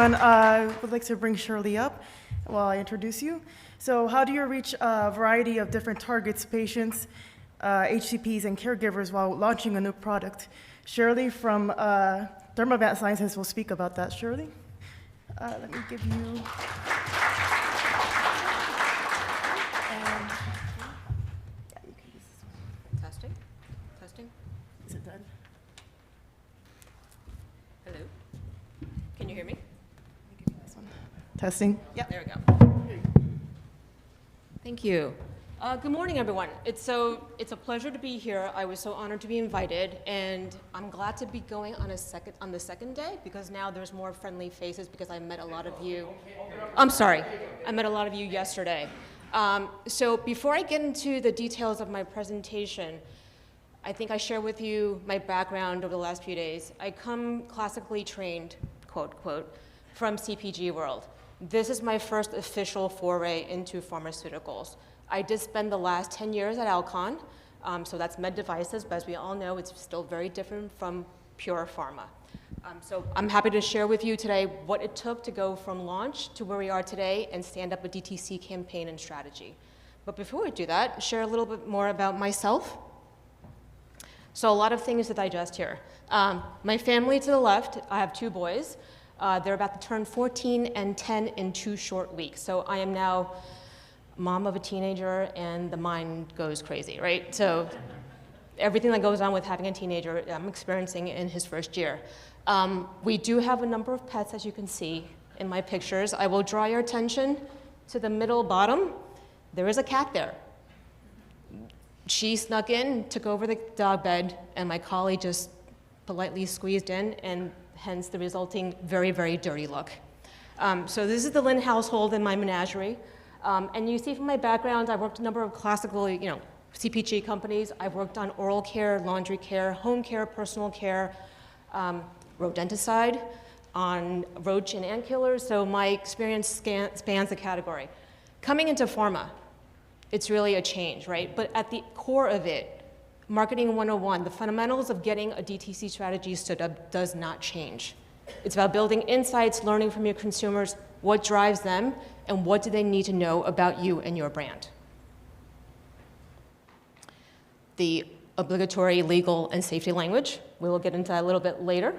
everyone. I would like to bring Shirley up while I introduce you. So how do you reach a variety of different targets, patients, HCPs, and caregivers while launching a new product? Shirley from Dermavant Sciences will speak about that. Shirley, let me give you... Testing. Is it done? Hello. Can you hear me? Let me give you this one. Testing. Yeah. There we go. Thank you. Good morning, everyone. It's a pleasure to be here. I was so honored to be invited, and I'm glad to be going on the second day because now there's more friendly faces because I met a lot of you. I'm sorry. I met a lot of you yesterday. So before I get into the details of my presentation, I think I share with you my background over the last few days. I come classically trained, quote, quote, from CPG world. This is my first official foray into pharmaceuticals. I did spend the last 10 years at Alcon, so that's med devices, but as we all know, it's still very different from pure pharma. So I'm happy to share with you today what it took to go from launch to where we are today and stand up a DTC campaign and strategy. But before we do that, share a little bit more about myself. So a lot of things to digest here. My family to the left, I have 2 boys. They're about to turn 14 and 10 in 2 short weeks. So I am now mom of a teenager and the mind goes crazy, right? So everything that goes on with having a teenager, I'm experiencing in his first year. We do have a number of pets, as you can see in my pictures. I will draw your attention to the middle bottom. There is a cat there. She snuck in, took over the dog bed, and my collie just politely squeezed in, and hence the resulting very, very dirty look. So this is the Lynn household in my menagerie. And you see from my background, I've worked a number of classical, CPG companies. I've worked on oral care, laundry care, home care, personal care, rodenticide, on roach and ant killers. So my experience spans the category. Coming into pharma, it's really a change, right? But at the core of it, marketing 101, the fundamentals of getting a DTC strategy stood up does not change. It's about building insights, learning from your consumers, what drives them, and what do they need to know about you and your brand. The obligatory legal and safety language, we will get into that a little bit later.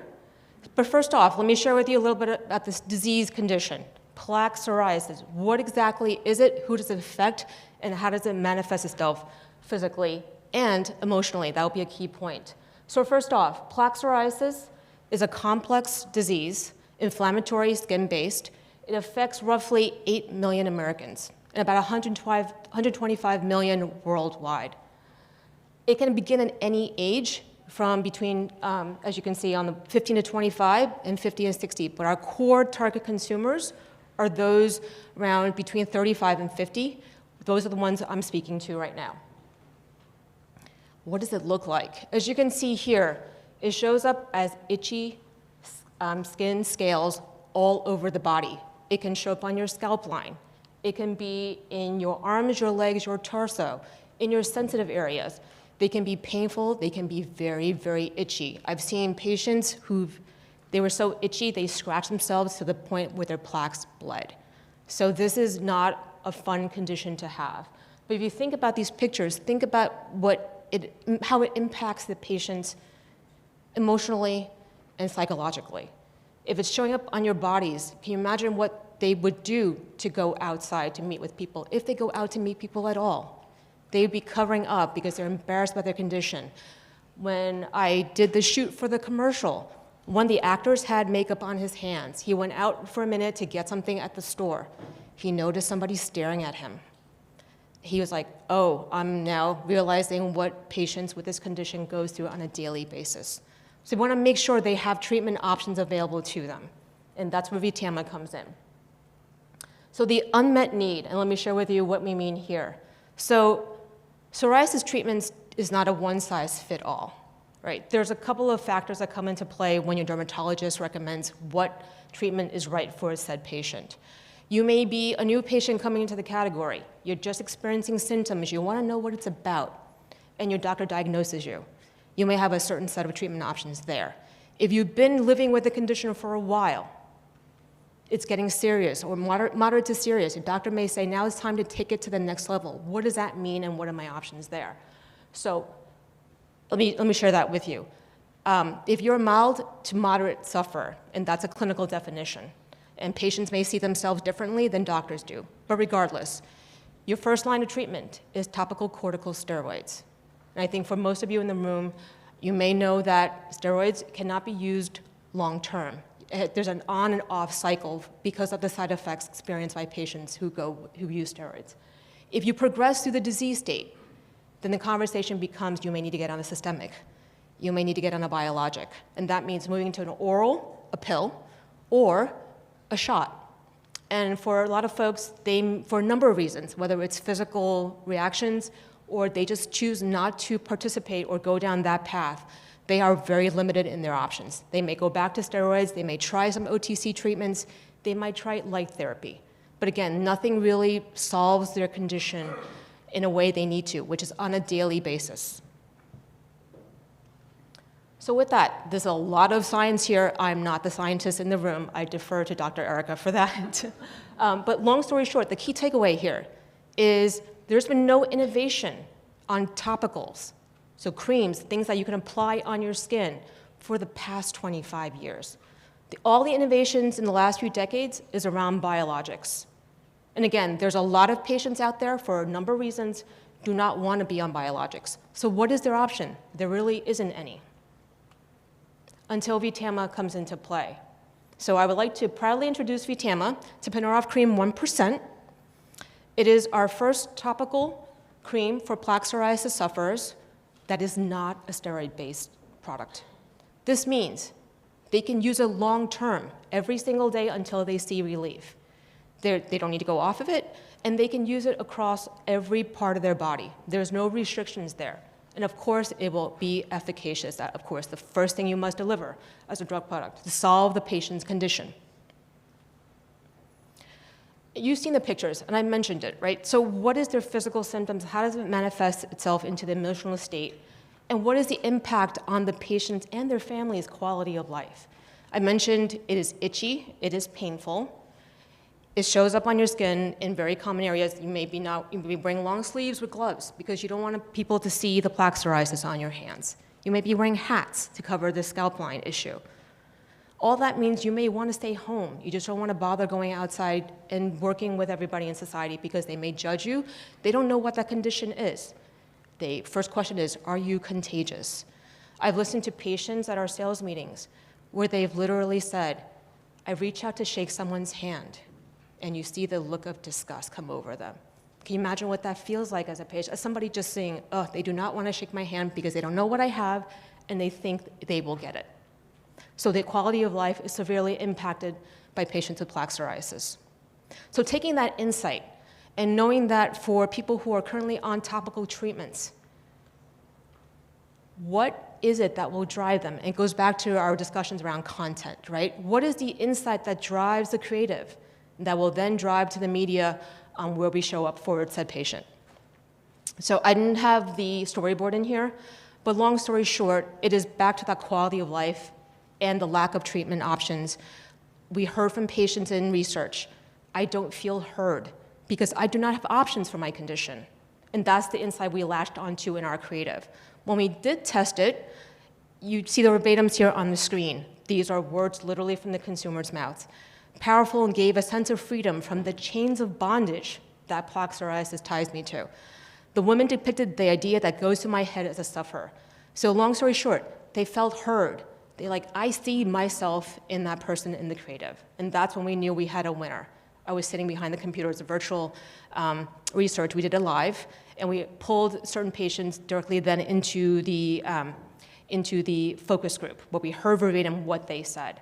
But first off, let me share with you a little bit about this disease condition, plaque psoriasis. What exactly is it? Who does it affect? And how does it manifest itself physically and emotionally? That will be a key point. So first off, plaque psoriasis is a complex disease, inflammatory, skin-based. It affects roughly 8 million Americans and about 125 million worldwide. It can begin at any age from between, as you can see, on the 15 to 25 and 50 and 60. But our core target consumers are those around between 35 and 50. Those are the ones I'm speaking to right now. What does it look like? As you can see here, it shows up as itchy skin scales all over the body. It can show up on your scalp line. It can be in your arms, your legs, your torso, in your sensitive areas. They can be painful. They can be very, very itchy. I've seen patients they were so itchy, they scratched themselves to the point where their plaques bled. So this is not a fun condition to have. But if you think about these pictures, think about how it impacts the patients emotionally and psychologically. If it's showing up on your bodies, can you imagine what they would do to go outside to meet with people, if they go out to meet people at all? They'd be covering up because they're embarrassed by their condition. When I did the shoot for the commercial, one of the actors had makeup on his hands. He went out for a minute to get something at the store. He noticed somebody staring at him. He was like, oh, I'm now realizing what patients with this condition goes through on a daily basis. So we want to make sure they have treatment options available to them. And that's where VTAMA comes in. So the unmet need, and let me share with you what we mean here. So psoriasis treatments is not a one-size-fits-all, right? There's a couple of factors that come into play when your dermatologist recommends what treatment is right for a said patient. You may be a new patient coming into the category. You're just experiencing symptoms. You want to know what it's about, and your doctor diagnoses you. You may have a certain set of treatment options there. If you've been living with the condition for a while, it's getting serious or moderate to serious. Your doctor may say, now it's time to take it to the next level. What does that mean and what are my options there? So let me share that with you. If you're a mild to moderate sufferer, and that's a clinical definition, and patients may see themselves differently than doctors do, but regardless, your first line of treatment is topical corticosteroids. And I think for most of you in the room, you may know that steroids cannot be used long term. There's an on and off cycle because of the side effects experienced by patients who use steroids. If you progress through the disease state, then the conversation becomes you may need to get on a systemic. You may need to get on a biologic. And that means moving to an oral, a pill, or a shot. And for a lot of folks, for a number of reasons, whether it's physical reactions or they just choose not to participate or go down that path, they are very limited in their options. They may go back to steroids, they may try some OTC treatments, they might try light therapy. But again, nothing really solves their condition in a way they need to, which is on a daily basis. So with that, there's a lot of science here. I'm not the scientist in the room. I defer to Dr. Erica for that. But long story short, the key takeaway here is there's been no innovation on topicals, so creams, things that you can apply on your skin, for the past 25 years. All the innovations in the last few decades is around biologics. And again, there's a lot of patients out there, for a number of reasons, do not want to be on biologics. So what is their option? There really isn't any, until VTAMA comes into play. So I would like to proudly introduce VTAMA, tapinarof cream 1%. It is our first topical cream for plaque psoriasis sufferers that is not a steroid-based product. This means they can use it long-term, every single day until they see relief. They don't need to go off of it, and they can use it across every part of their body. There's no restrictions there. And of course, it will be efficacious. That, of course, the first thing you must deliver as a drug product to solve the patient's condition. You've seen the pictures, and I mentioned it, right? So what is their physical symptoms? How does it manifest itself into the emotional state? And what is the impact on the patient's and their family's quality of life? I mentioned it is itchy, it is painful. It shows up on your skin in very common areas. You may be wearing long sleeves with gloves because you don't want people to see the plaque psoriasis on your hands. You may be wearing hats to cover the scalp line issue. All that means you may want to stay home. You just don't want to bother going outside and working with everybody in society because they may judge you. They don't know what that condition is. The first question is, are you contagious? I've listened to patients at our sales meetings where they've literally said, I reach out to shake someone's hand, and you see the look of disgust come over them. Can you imagine what that feels like as a patient? As somebody just saying, oh, they do not want to shake my hand because they don't know what I have, and they think they will get it. So the quality of life is severely impacted by patients with plaque psoriasis. So taking that insight and knowing that for people who are currently on topical treatments, what is it that will drive them? And it goes back to our discussions around content, right? What is the insight that drives the creative that will then drive to the media on where we show up for said patient? So I didn't have the storyboard in here, but long story short, it is back to that quality of life and the lack of treatment options. We heard from patients in research, I don't feel heard because I do not have options for my condition. And that's the insight we latched onto in our creative. When we did test it, you see the verbatims here on the screen. These are words literally from the consumer's mouths. Powerful and gave a sense of freedom from the chains of bondage that plaque psoriasis ties me to. The women depicted the idea that goes through my head as a sufferer. So long story short, they felt heard. They like, I see myself in that person in the creative. And that's when we knew we had a winner. I was sitting behind the computer. It's a virtual research. We did it live, and we pulled certain patients directly then into the focus group, where we heard verbatim what they said.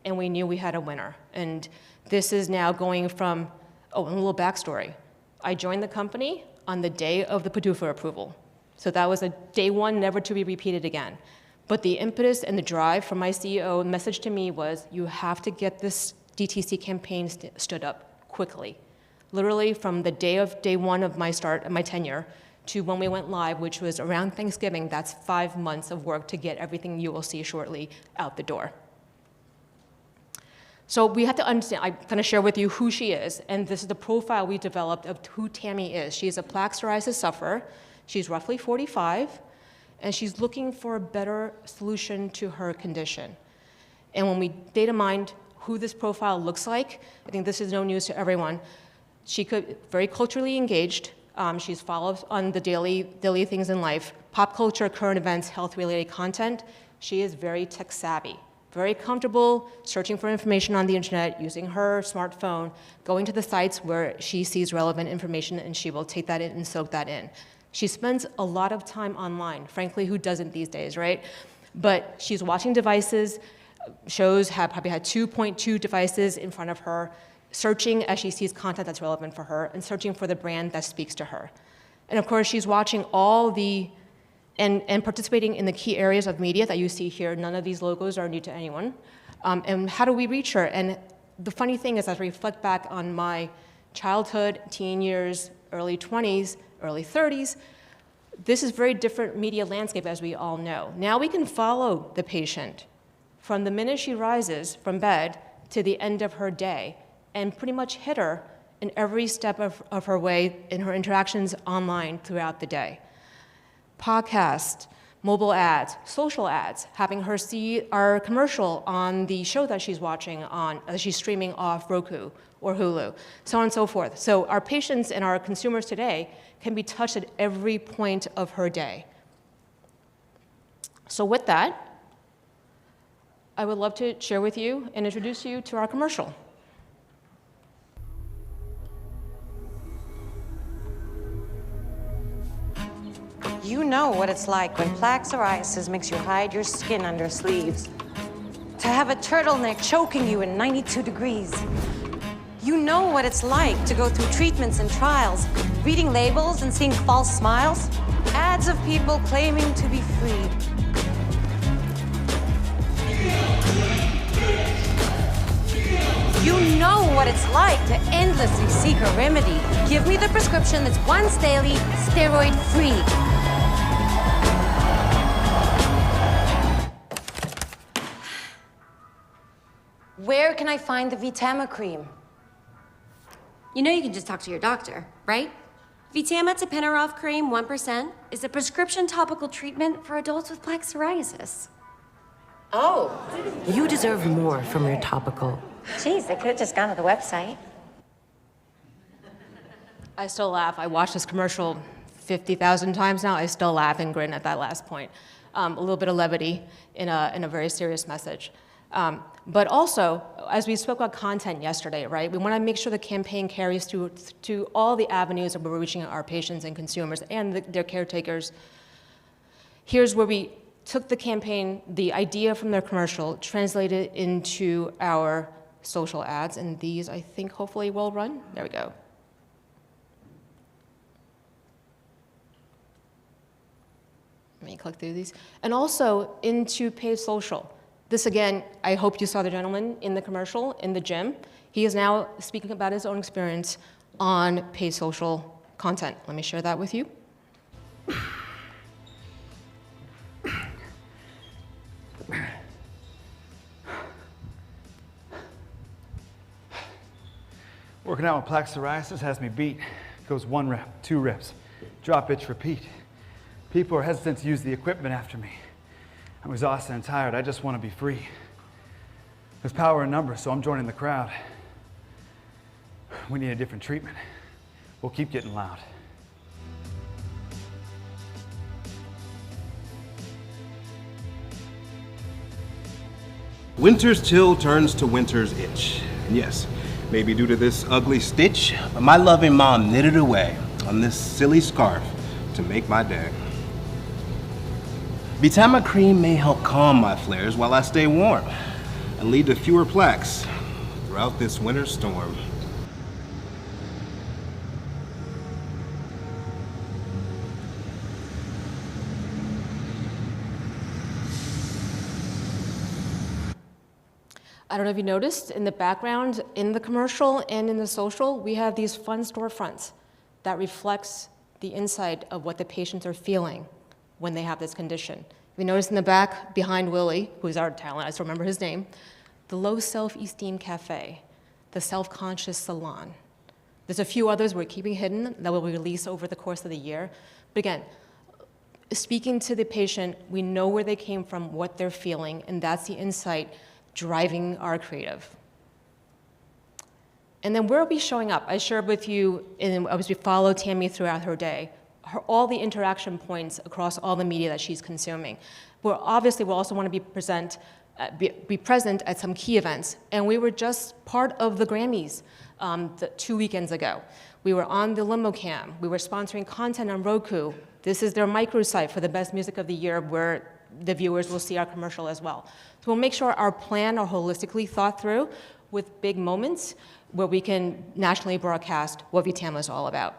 And we knew we had a winner. And this is now going from, oh, and a little backstory. I joined the company on the day of the PDUFA approval. So that was a day one, never to be repeated again. But the impetus and the drive from my CEO message to me was, you have to get this DTC campaign stood up quickly. Literally from the day one of my start, my tenure, to when we went live, which was around Thanksgiving, that's 5 months of work to get everything you will see shortly out the door. So we have to understand, I'm going to share with you who she is, and this is the profile we developed of who Tammy is. She's a plaque psoriasis sufferer. She's roughly 45, and she's looking for a better solution to her condition. And when we data mined who this profile looks like, I think this is no news to everyone. She could very culturally engaged. She's followed on the daily things in life, pop culture, current events, health-related content. She is very tech savvy, very comfortable searching for information on the internet, using her smartphone, going to the sites where she sees relevant information, and she will take that in and soak that in. She spends a lot of time online. Frankly, who doesn't these days, right? But she's watching devices. Shows have probably had 2.2 devices in front of her, searching as she sees content that's relevant for her, and searching for the brand that speaks to her. And of course, she's watching all the, and participating in the key areas of media that you see here. None of these logos are new to anyone. And how do we reach her? And the funny thing is, as I reflect back on my childhood, teen years, early 20s, early 30s, this is very different media landscape, as we all know. Now we can follow the patient from the minute she rises from bed to the end of her day, and pretty much hit her in every step of her way in her interactions online throughout the day. Podcast, mobile ads, social ads, having her see our commercial on the show that she's watching on, as she's streaming off Roku or Hulu, so on and so forth. So our patients and our consumers today can be touched at every point of her day. So with that, I would love to share with you and introduce you to our commercial. You know what it's like when plaque psoriasis makes you hide your skin under sleeves. To have a turtleneck choking you in 92 degrees. You know what it's like to go through treatments and trials, reading labels and seeing false smiles, ads of people claiming to be free. You know what it's like to endlessly seek a remedy. Give me the prescription that's once daily, steroid-free. Where can I find the VTAMA cream? You know you can just talk to your doctor, right? VTAMA tapinarof cream 1% is a prescription topical treatment for adults with plaque psoriasis. Oh. You deserve more from your topical. Geez, they could have just gone to the website. I still laugh. I watched this commercial 50,000 times now. I still laugh and grin at that last point. A little bit of levity in a very serious message. But also, as we spoke about content yesterday, right? We want to make sure the campaign carries through to all the avenues that we're reaching our patients and consumers and their caretakers. Here's where we took the campaign, the idea from their commercial, translated into our social ads, and these, I think, hopefully will run. There we go. Let me click through these. And also into paid social. This, again, I hope you saw the gentleman in the commercial in the gym. He is now speaking about his own experience on paid social content. Let me share that with you. Working out with plaque psoriasis has me beat. Goes 1 rep, 2 reps, drop, itch, repeat. People are hesitant to use the equipment after me. I'm exhausted and tired. I just want to be free. There's power in numbers, so I'm joining the crowd. We need a different treatment. We'll keep getting loud. Winter's chill turns to winter's itch. And yes, maybe due to this ugly stitch, but my loving mom knitted away on this silly scarf to make my day. VTAMA cream may help calm my flares while I stay warm and lead to fewer plaques throughout this winter storm. I don't know if you noticed, in the background, in the commercial and in the social, we have these fun storefronts that reflects the insight of what the patients are feeling when they have this condition. We notice in the back, behind Willie, who's our talent, I still remember his name, the low self-esteem cafe, the self-conscious salon. There's a few others we're keeping hidden that will release over the course of the year. But again, speaking to the patient, we know where they came from, what they're feeling, and that's the insight driving our creative. And then where are we showing up? I shared with you, as we follow Tammy throughout her day, all the interaction points across all the media that she's consuming. We'll also want to be present at some key events. And we were just part of the Grammys 2 weekends ago. We were on the limo cam. We were sponsoring content on Roku. This is their microsite for the best music of the year, where the viewers will see our commercial as well. So we'll make sure our plan are holistically thought through with big moments where we can nationally broadcast what VTAMA is all about.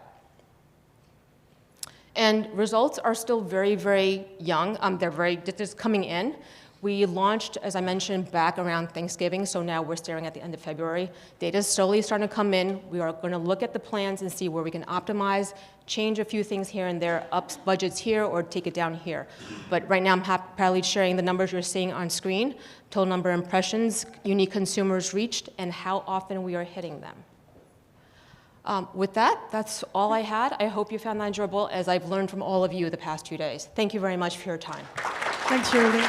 And results are still very, very young. They're just coming in. We launched, as I mentioned, back around Thanksgiving, so now we're staring at the end of February. Data is slowly starting to come in. We are going to look at the plans and see where we can optimize, change a few things here and there, up budgets here or take it down here. But right now I'm proudly sharing the numbers you're seeing on screen, total number of impressions, unique consumers reached, and how often we are hitting them. With that, that's all I had. I hope you found that enjoyable, as I've learned from all of you the past 2 days. Thank you very much for your time. Thanks, Shirley.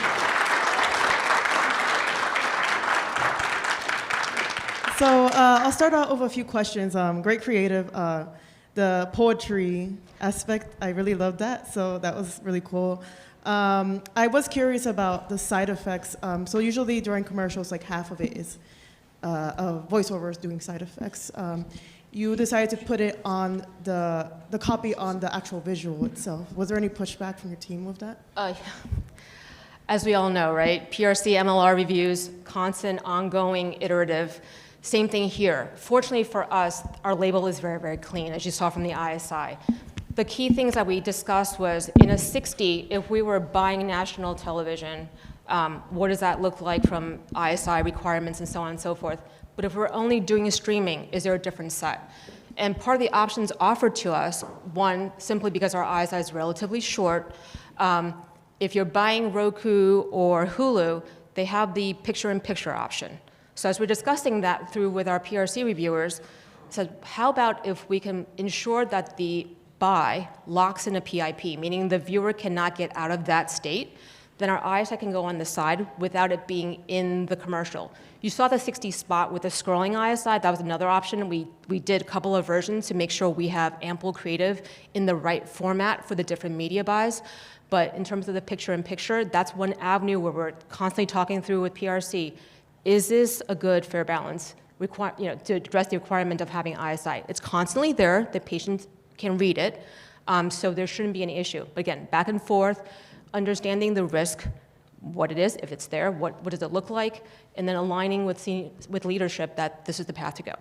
So I'll start out with a few questions. Great creative. The poetry aspect, I really loved that, so that was really cool. I was curious about the side effects. So usually during commercials, like half of it is voiceovers doing side effects. You decided to put it on the copy on the actual visual itself. Was there any pushback from your team with that? As we all know, right? PRC, MLR reviews, constant, ongoing, iterative. Same thing here. Fortunately for us, our label is very, very clean, as you saw from the ISI. The key things that we discussed was, in a 60, if we were buying national television, what does that look like from ISI requirements and so on and so forth? But if we're only doing streaming, is there a different set? And part of the options offered to us, one, simply because our ISI is relatively short, if you're buying Roku or Hulu, they have the picture-in-picture option. So as we're discussing that through with our PRC reviewers, said, how about if we can ensure that the buy locks in a PIP, meaning the viewer cannot get out of that state, then our ISI can go on the side without it being in the commercial. You saw the 60 spot with the scrolling ISI. That was another option. We did a couple of versions to make sure we have ample creative in the right format for the different media buys. But in terms of the picture-in-picture, that's one avenue where we're constantly talking through with PRC. Is this a good, fair balance to address the requirement of having ISI? It's constantly there. The patient can read it, so there shouldn't be any issue. But again, back and forth, understanding the risk, what it is, if it's there, what does it look like, and then aligning with leadership that this is the path to go.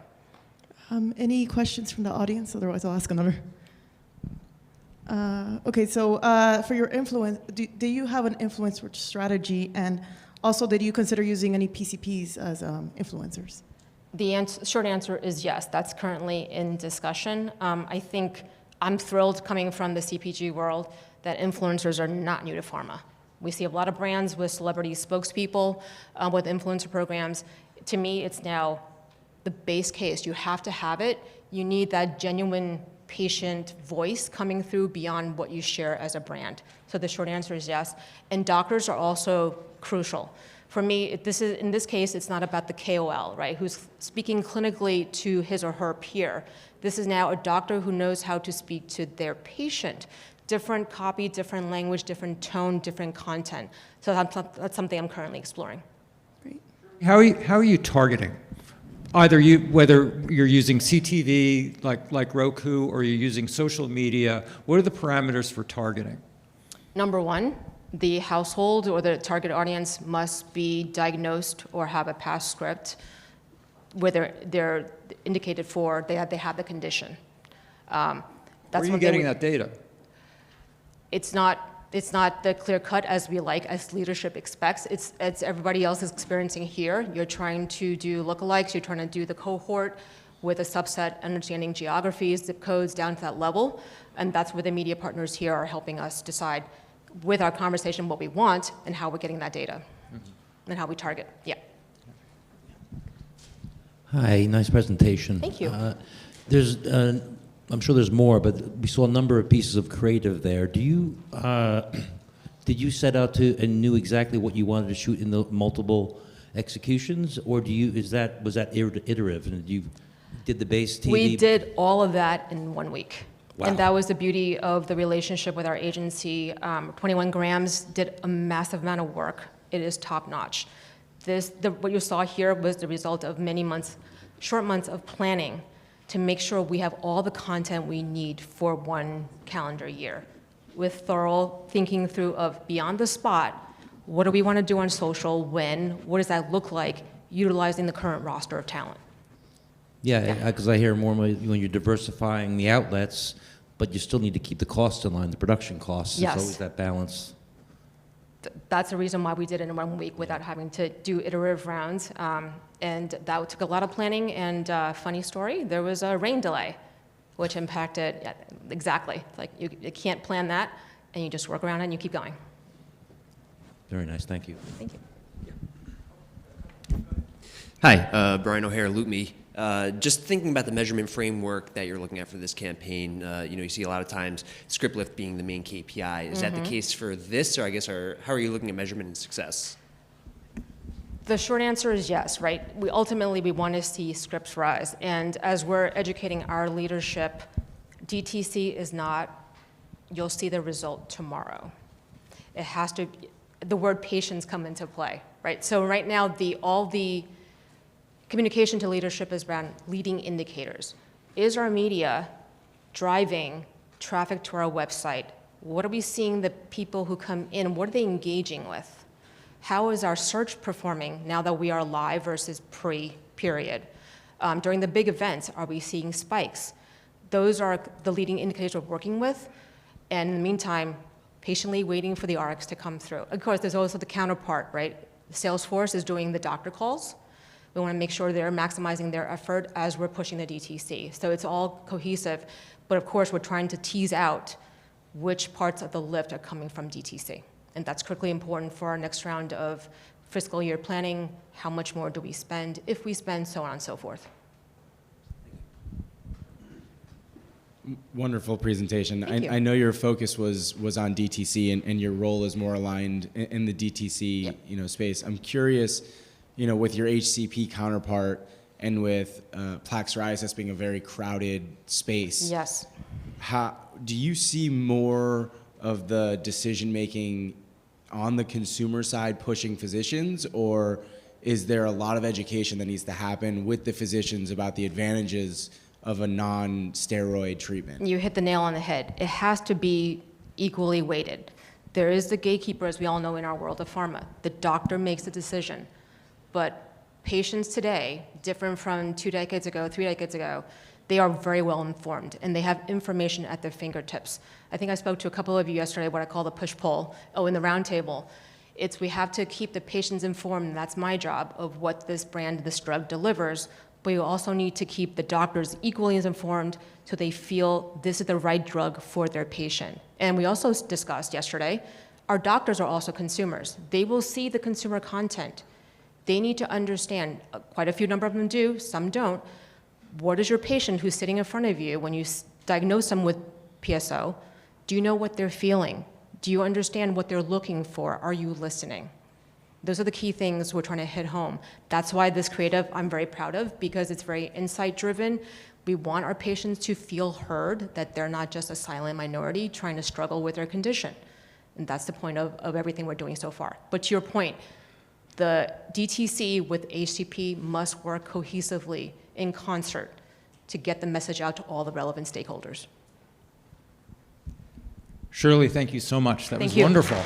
Any questions from the audience? Otherwise, I'll ask another. Okay, so for your influence, do you have an influencer strategy? And also, did you consider using any PCPs as influencers? The short answer is yes. That's currently in discussion. I think I'm thrilled, coming from the CPG world, that influencers are not new to pharma. We see a lot of brands with celebrity spokespeople with influencer programs. To me, it's now the base case. You have to have it. You need that genuine patient voice coming through beyond what you share as a brand. So the short answer is yes. And doctors are also crucial. For me, in this case, it's not about the KOL, right, who's speaking clinically to his or her peer. This is now a doctor who knows how to speak to their patient. Different copy, different language, different tone, different content. So that's something I'm currently exploring. Great. How are you targeting? Whether you're using CTV like Roku or you're using social media, what are the parameters for targeting? Number one, the household or the target audience must be diagnosed or have a past script where they're indicated for they have the condition. Where are you getting that data? It's not the clear cut as leadership expects. It's everybody else is experiencing here. You're trying to do lookalikes. You're trying to do the cohort with a subset, understanding geographies, zip codes down to that level, and that's where the media partners here are helping us decide with our conversation what we want and how we're getting that data and how we target. Yeah. Hi, nice presentation. Thank you. I'm sure there's more, but we saw a number of pieces of creative there. Did you set out to and knew exactly what you wanted to shoot in the multiple executions, or was that iterative and you did the base TV? We did all of that in 1 week. Wow. And that was the beauty of the relationship with our agency. 21 Grams did a massive amount of work. It is top notch. What you saw here was the result of many months, short months of planning to make sure we have all the content we need for 1 calendar year, with thorough thinking through of beyond the spot, what do we want to do on social, when, what does that look like, utilizing the current roster of talent. Yeah, because I hear more when you're diversifying the outlets, but you still need to keep the costs in line, the production costs. Yes. It's always that balance. That's the reason why we did it in 1 week without having to do iterative rounds. And that took a lot of planning, and funny story, there was a rain delay, which impacted, yeah, exactly. Like you can't plan that, and you just work around it and you keep going. Very nice, thank you. Thank you. Hi, Brian O'Hare, LoopMe. Just thinking about the measurement framework that you're looking at for this campaign, you see a lot of times script lift being the main KPI. Is that the case for this, or I guess, how are you looking at measurement and success? The short answer is yes, right? We ultimately want to see scripts rise, and as we're educating our leadership, DTC is not, you'll see the result tomorrow. It has to, the word patience come into play, right? So right now, all the communication to leadership is around leading indicators. Is our media driving traffic to our website? What are we seeing the people who come in, what are they engaging with? How is our search performing now that we are live versus pre-period? During the big events, are we seeing spikes? Those are the leading indicators we're working with. And in the meantime, patiently waiting for the RX to come through. Of course, there's also the counterpart, right? Salesforce is doing the doctor calls. We want to make sure they're maximizing their effort as we're pushing the DTC. So it's all cohesive, but of course we're trying to tease out which parts of the lift are coming from DTC. And that's critically important for our next round of fiscal year planning. How much more do we spend, if we spend, so on and so forth. Wonderful presentation. Thank you. I know your focus was on DTC, and your role is more aligned in the DTC space. I'm curious, with your HCP counterpart and with plaque psoriasis being a very crowded space. Yes. How do you see more of the decision making on the consumer side pushing physicians, or is there a lot of education that needs to happen with the physicians about the advantages of a non-steroid treatment? You hit the nail on the head. It has to be equally weighted. There is the gatekeeper, as we all know in our world of pharma. The doctor makes the decision. But patients today, different from 2 decades ago, 3 decades ago, they are very well informed, and they have information at their fingertips. I think I spoke to a couple of you yesterday, what I call the push-pull, in the round table. We have to keep the patients informed, and that's my job, of what this brand, this drug delivers, but you also need to keep the doctors equally as informed so they feel this is the right drug for their patient. And we also discussed yesterday, our doctors are also consumers. They will see the consumer content. They need to understand, quite a few number of them do, some don't, what is your patient who's sitting in front of you when you diagnose them with PSO? Do you know what they're feeling? Do you understand what they're looking for? Are you listening? Those are the key things we're trying to hit home. That's why this creative I'm very proud of, because it's very insight-driven. We want our patients to feel heard, that they're not just a silent minority trying to struggle with their condition. And that's the point of everything we're doing so far. But to your point, the DTC with HCP must work cohesively in concert to get the message out to all the relevant stakeholders. Shirley, thank you so much. That was Thank you. wonderful.